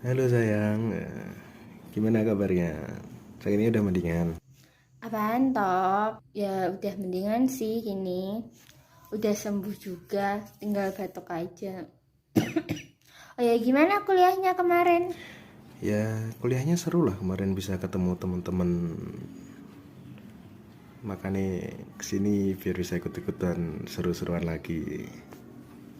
Halo sayang, gimana kabarnya? Saya ini udah mendingan. Apaan Top? Ya udah mendingan sih ini. Udah sembuh juga, tinggal batuk aja. Oh ya gimana kuliahnya kemarin? Ya kuliahnya seru lah kemarin bisa ketemu teman-teman. Makanya kesini biar bisa ikut-ikutan seru-seruan lagi.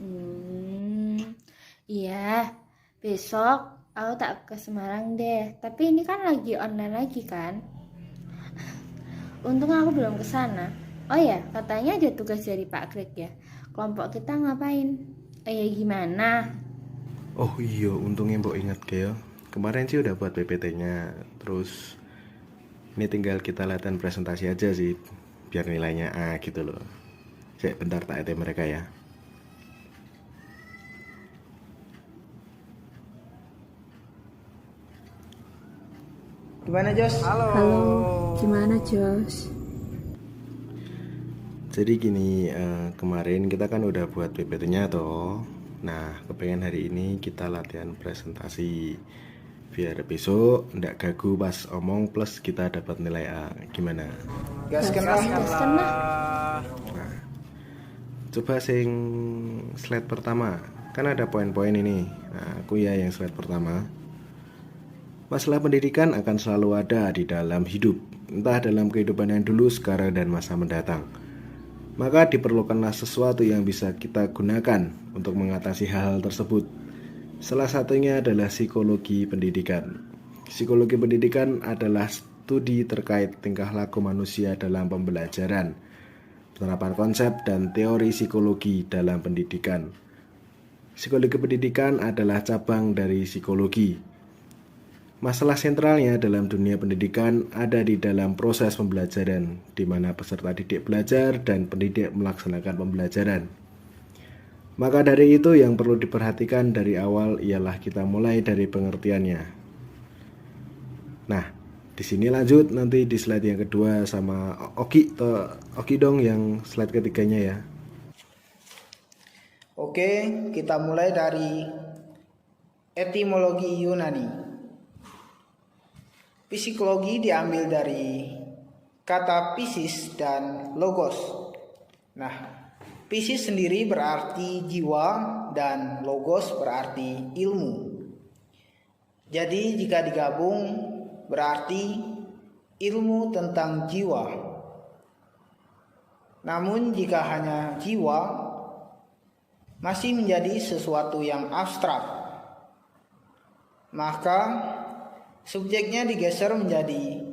Hmm, iya. Besok aku tak ke Semarang deh. Tapi ini kan lagi online lagi kan? Untung aku belum ke sana. Oh ya, katanya ada tugas dari Pak Greg ya. Kelompok kita ngapain? Ya gimana? Oh iya, untungnya mbok ingat Gel. Kemarin sih udah buat PPT-nya. Terus ini tinggal kita latihan presentasi aja sih. Biar nilainya A gitu loh. Cek bentar tak ada mereka ya. Gimana Jos? Halo, gimana Jos? Jadi gini, kemarin kita kan udah buat PPT-nya toh. Nah, kepengen hari ini kita latihan presentasi biar besok ndak gagu pas omong plus kita dapat nilai A. Gimana? Gaskan lah. Gaskan lah. Coba sing slide pertama. Kan ada poin-poin ini. Nah, aku ya yang slide pertama. Masalah pendidikan akan selalu ada di dalam hidup, entah dalam kehidupan yang dulu, sekarang, dan masa mendatang. Maka diperlukanlah sesuatu yang bisa kita gunakan untuk mengatasi hal-hal tersebut. Salah satunya adalah psikologi pendidikan. Psikologi pendidikan adalah studi terkait tingkah laku manusia dalam pembelajaran, penerapan konsep dan teori psikologi dalam pendidikan. Psikologi pendidikan adalah cabang dari psikologi. Masalah sentralnya dalam dunia pendidikan ada di dalam proses pembelajaran, di mana peserta didik belajar dan pendidik melaksanakan pembelajaran. Maka dari itu yang perlu diperhatikan dari awal ialah kita mulai dari pengertiannya. Nah, di sini lanjut nanti di slide yang kedua sama Oki dong yang slide ketiganya ya. Oke, kita mulai dari etimologi Yunani. Psikologi diambil dari kata physis dan logos. Nah, physis sendiri berarti jiwa dan logos berarti ilmu. Jadi jika digabung berarti ilmu tentang jiwa. Namun jika hanya jiwa masih menjadi sesuatu yang abstrak, maka subjeknya digeser menjadi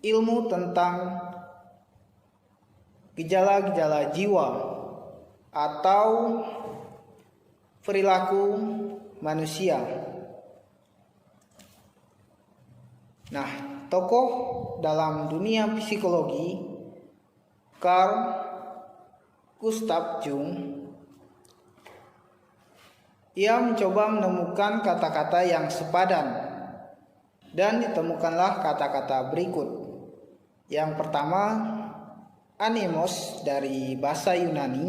ilmu tentang gejala-gejala jiwa atau perilaku manusia. Nah, tokoh dalam dunia psikologi Carl Gustav Jung, ia mencoba menemukan kata-kata yang sepadan dan ditemukanlah kata-kata berikut. Yang pertama, animos dari bahasa Yunani,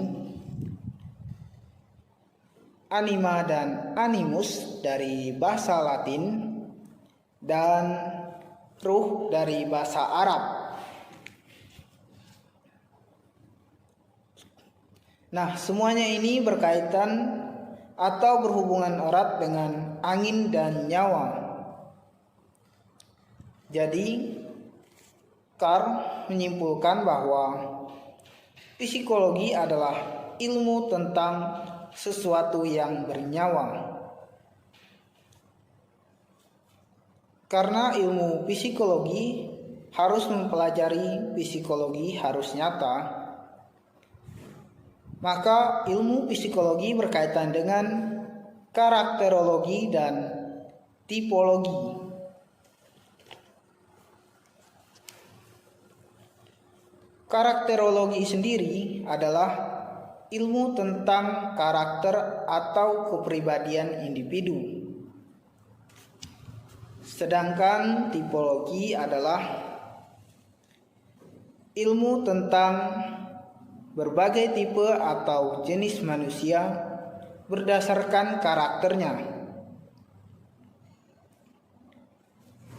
anima dan animus dari bahasa Latin, dan ruh dari bahasa Arab. Nah, semuanya ini berkaitan atau berhubungan erat dengan angin dan nyawa. Jadi, Carl menyimpulkan bahwa psikologi adalah ilmu tentang sesuatu yang bernyawa. Karena ilmu psikologi harus mempelajari psikologi harus nyata, maka ilmu psikologi berkaitan dengan karakterologi dan tipologi. Karakterologi sendiri adalah ilmu tentang karakter atau kepribadian individu. Sedangkan tipologi adalah ilmu tentang berbagai tipe atau jenis manusia berdasarkan karakternya.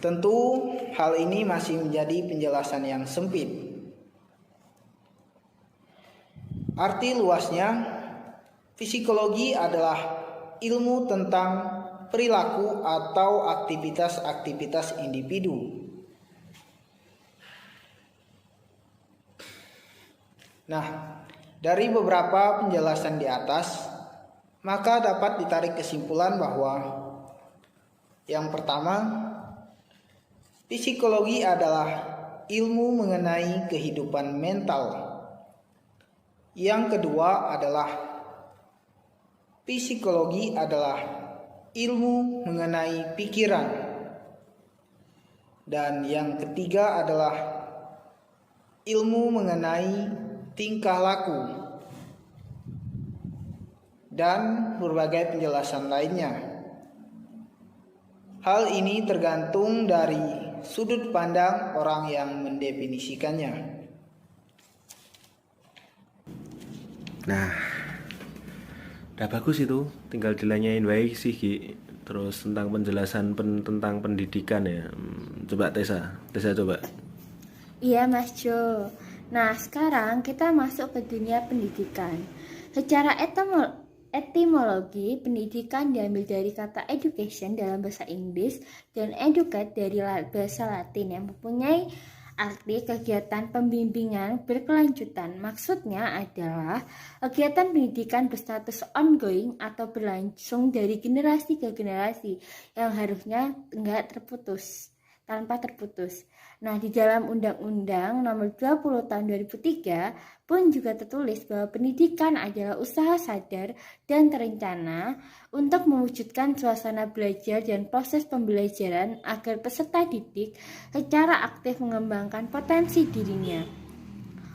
Tentu hal ini masih menjadi penjelasan yang sempit. Arti luasnya, psikologi adalah ilmu tentang perilaku atau aktivitas-aktivitas individu. Nah, dari beberapa penjelasan di atas, maka dapat ditarik kesimpulan bahwa yang pertama, psikologi adalah ilmu mengenai kehidupan mental. Yang kedua adalah psikologi adalah ilmu mengenai pikiran. Dan yang ketiga adalah ilmu mengenai tingkah laku dan berbagai penjelasan lainnya. Hal ini tergantung dari sudut pandang orang yang mendefinisikannya. Nah, udah bagus itu, tinggal dilanyain baik sih Ki. Terus tentang penjelasan tentang pendidikan ya. Coba Tessa coba. Iya Mas Jo. Nah sekarang kita masuk ke dunia pendidikan. Secara etimologi, pendidikan diambil dari kata education dalam bahasa Inggris dan educate dari bahasa Latin yang mempunyai arti kegiatan pembimbingan berkelanjutan. Maksudnya adalah kegiatan pendidikan berstatus ongoing atau berlangsung dari generasi ke generasi yang harusnya tanpa terputus. Nah, di dalam Undang-Undang Nomor 20 Tahun 2003 pun juga tertulis bahwa pendidikan adalah usaha sadar dan terencana untuk mewujudkan suasana belajar dan proses pembelajaran agar peserta didik secara aktif mengembangkan potensi dirinya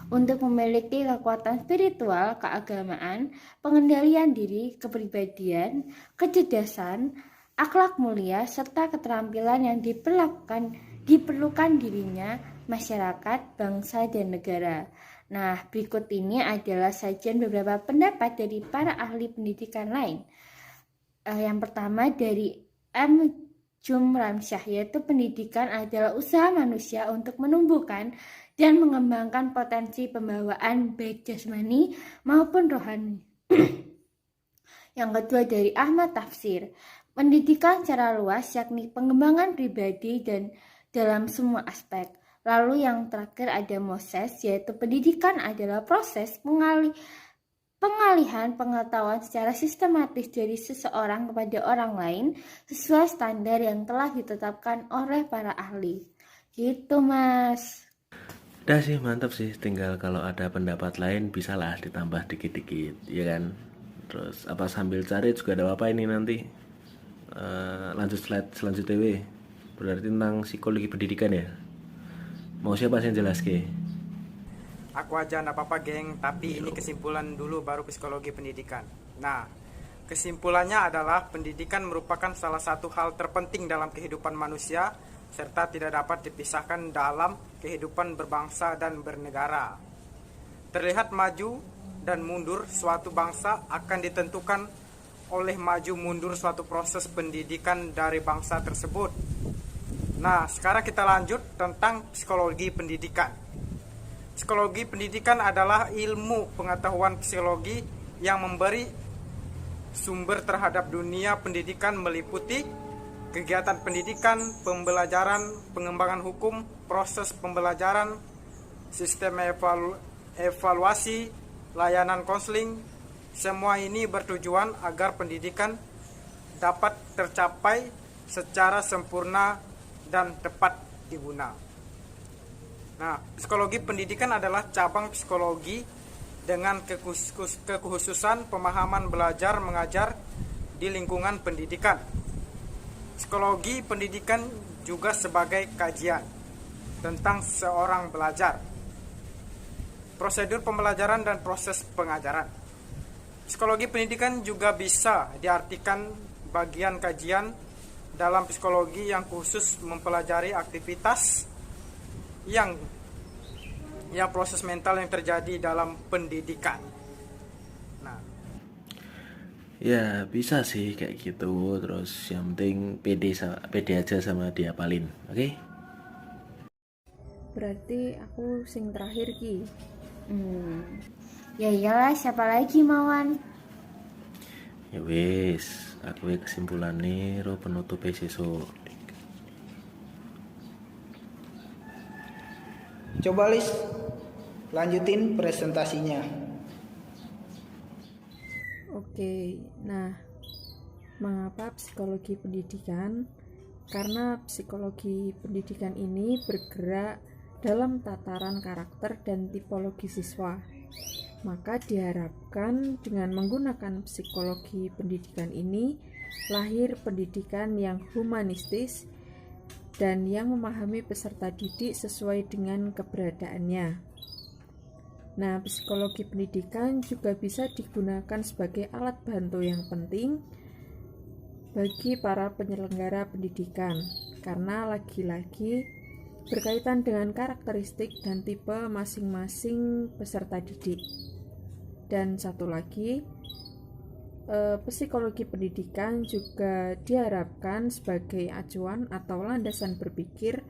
untuk memiliki kekuatan spiritual, keagamaan, pengendalian diri, kepribadian, kecerdasan, akhlak mulia, serta keterampilan yang diperlukan dirinya, masyarakat, bangsa, dan negara. Nah, berikut ini adalah sajian beberapa pendapat dari para ahli pendidikan lain. Yang pertama dari M. Jum Ramsyah, yaitu pendidikan adalah usaha manusia untuk menumbuhkan dan mengembangkan potensi pembawaan baik jasmani maupun rohani. Yang kedua dari Ahmad Tafsir, pendidikan secara luas yakni pengembangan pribadi dan dalam semua aspek. Lalu yang terakhir ada Moses, yaitu pendidikan adalah proses pengalihan pengetahuan secara sistematis dari seseorang kepada orang lain sesuai standar yang telah ditetapkan oleh para ahli. Gitu Mas. Udah sih, mantap sih. Tinggal kalau ada pendapat lain bisalah ditambah dikit-dikit, ya kan. Terus apa sambil cari juga ada apa ini nanti. Lanjut slide selanjutnya. Berarti tentang psikologi pendidikan ya. Mau siapa yang jelas ke? Aku aja gak apa-apa geng, tapi ini kesimpulan dulu baru psikologi pendidikan. Nah, kesimpulannya adalah pendidikan merupakan salah satu hal terpenting dalam kehidupan manusia serta tidak dapat dipisahkan dalam kehidupan berbangsa dan bernegara. Terlihat maju dan mundur suatu bangsa akan ditentukan oleh maju mundur suatu proses pendidikan dari bangsa tersebut. Nah, sekarang kita lanjut tentang psikologi pendidikan. Psikologi pendidikan adalah ilmu pengetahuan psikologi yang memberi sumber terhadap dunia pendidikan meliputi kegiatan pendidikan, pembelajaran, pengembangan hukum, proses pembelajaran, sistem evaluasi, layanan konseling. Semua ini bertujuan agar pendidikan dapat tercapai secara sempurna dan tepat diguna. Nah, psikologi pendidikan adalah cabang psikologi dengan kekhususan pemahaman belajar mengajar di lingkungan pendidikan. Psikologi pendidikan juga sebagai kajian tentang seorang belajar, prosedur pembelajaran dan proses pengajaran. Psikologi pendidikan juga bisa diartikan bagian kajian dalam psikologi yang khusus mempelajari aktivitas yang proses mental yang terjadi dalam pendidikan. Nah, Ya bisa sih kayak gitu. Terus yang penting pede aja sama diapalin. Oke? Berarti aku sing terakhir ki. Ya iyalah, siapa lagi Mawan? Ya wis, aku kesimpulannya ro penutup sesuk. Coba Lis, lanjutin presentasinya. Oke, nah, mengapa psikologi pendidikan? Karena psikologi pendidikan ini bergerak dalam tataran karakter dan tipologi siswa. Maka diharapkan dengan menggunakan psikologi pendidikan ini, lahir pendidikan yang humanistis dan yang memahami peserta didik sesuai dengan keberadaannya. Nah, psikologi pendidikan juga bisa digunakan sebagai alat bantu yang penting bagi para penyelenggara pendidikan, karena lagi-lagi berkaitan dengan karakteristik dan tipe masing-masing peserta didik. Dan satu lagi, psikologi pendidikan juga diharapkan sebagai acuan atau landasan berpikir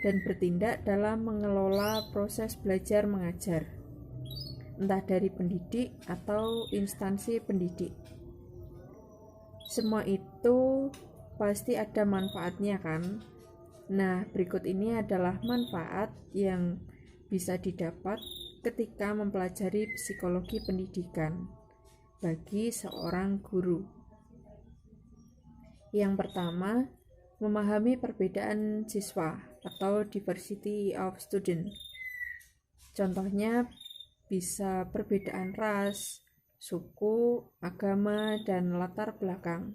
dan bertindak dalam mengelola proses belajar mengajar, entah dari pendidik atau instansi pendidik. Semua itu pasti ada manfaatnya kan? Nah, berikut ini adalah manfaat yang bisa didapat ketika mempelajari psikologi pendidikan bagi seorang guru. Yang pertama, memahami perbedaan siswa atau diversity of student. Contohnya bisa perbedaan ras, suku, agama, dan latar belakang.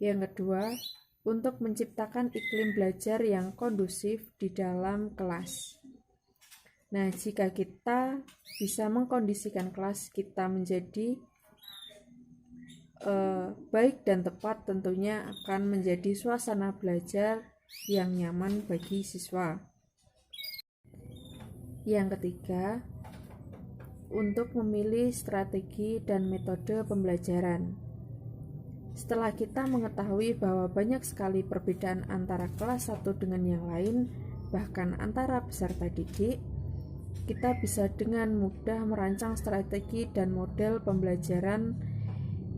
Yang kedua, untuk menciptakan iklim belajar yang kondusif di dalam kelas. Nah, jika kita bisa mengkondisikan kelas kita menjadi baik dan tepat, tentunya akan menjadi suasana belajar yang nyaman bagi siswa. Yang ketiga, untuk memilih strategi dan metode pembelajaran. Setelah kita mengetahui bahwa banyak sekali perbedaan antara kelas satu dengan yang lain, bahkan antara peserta didik, kita bisa dengan mudah merancang strategi dan model pembelajaran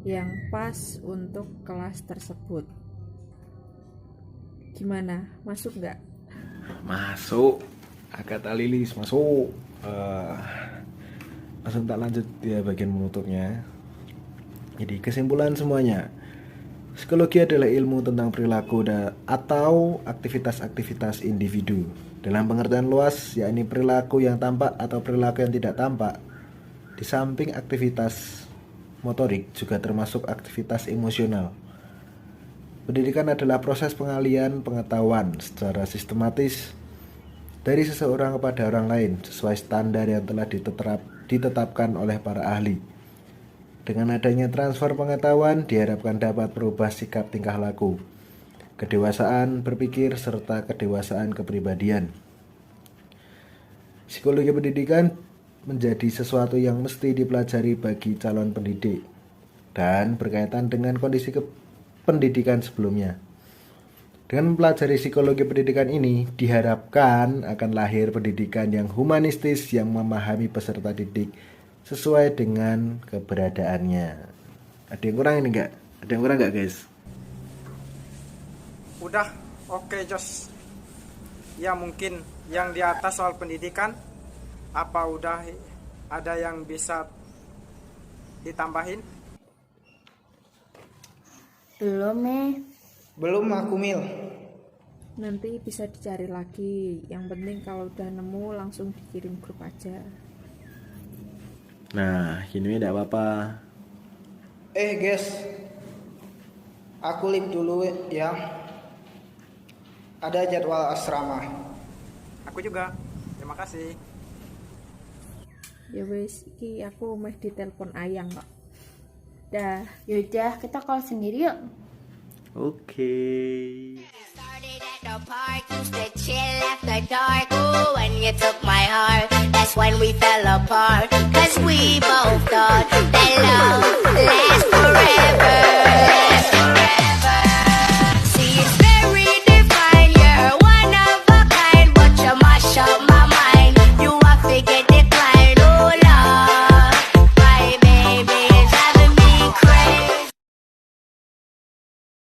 yang pas untuk kelas tersebut. Gimana? Masuk nggak? Masuk. Agatha Lilis masuk. Langsung tak lanjut ya bagian penutupnya. Jadi kesimpulan semuanya, psikologi adalah ilmu tentang perilaku atau aktivitas-aktivitas individu. Dalam pengertian luas, yakni perilaku yang tampak atau perilaku yang tidak tampak. Di samping aktivitas motorik juga termasuk aktivitas emosional. Pendidikan adalah proses pengalian pengetahuan secara sistematis dari seseorang kepada orang lain sesuai standar yang telah ditetapkan oleh para ahli. Dengan adanya transfer pengetahuan diharapkan dapat merubah sikap tingkah laku, kedewasaan berpikir, serta kedewasaan kepribadian. Psikologi pendidikan menjadi sesuatu yang mesti dipelajari bagi calon pendidik dan berkaitan dengan kondisi pendidikan sebelumnya. Dengan mempelajari psikologi pendidikan ini, diharapkan akan lahir pendidikan yang humanistis yang memahami peserta didik sesuai dengan keberadaannya. Ada yang kurang ini enggak? Ada yang kurang enggak, guys? Udah, oke Jos. Ya mungkin yang di atas soal pendidikan, apa udah ada yang bisa ditambahin? Belum aku Mil. Nanti bisa dicari lagi. Yang penting kalau udah nemu langsung dikirim grup aja. Nah, ini tidak apa-apa. Guys, aku live dulu ya. Ada jadwal asrama. Aku juga. Terima kasih. Ya wes, iki aku meh ditelepon ayang kok. Dah. Yaudah, kita call sendiri yuk. Oke. Started at the park, used to chill after dark. Ooh, when you took my heart, that's when we fell apart. Cause we both thought that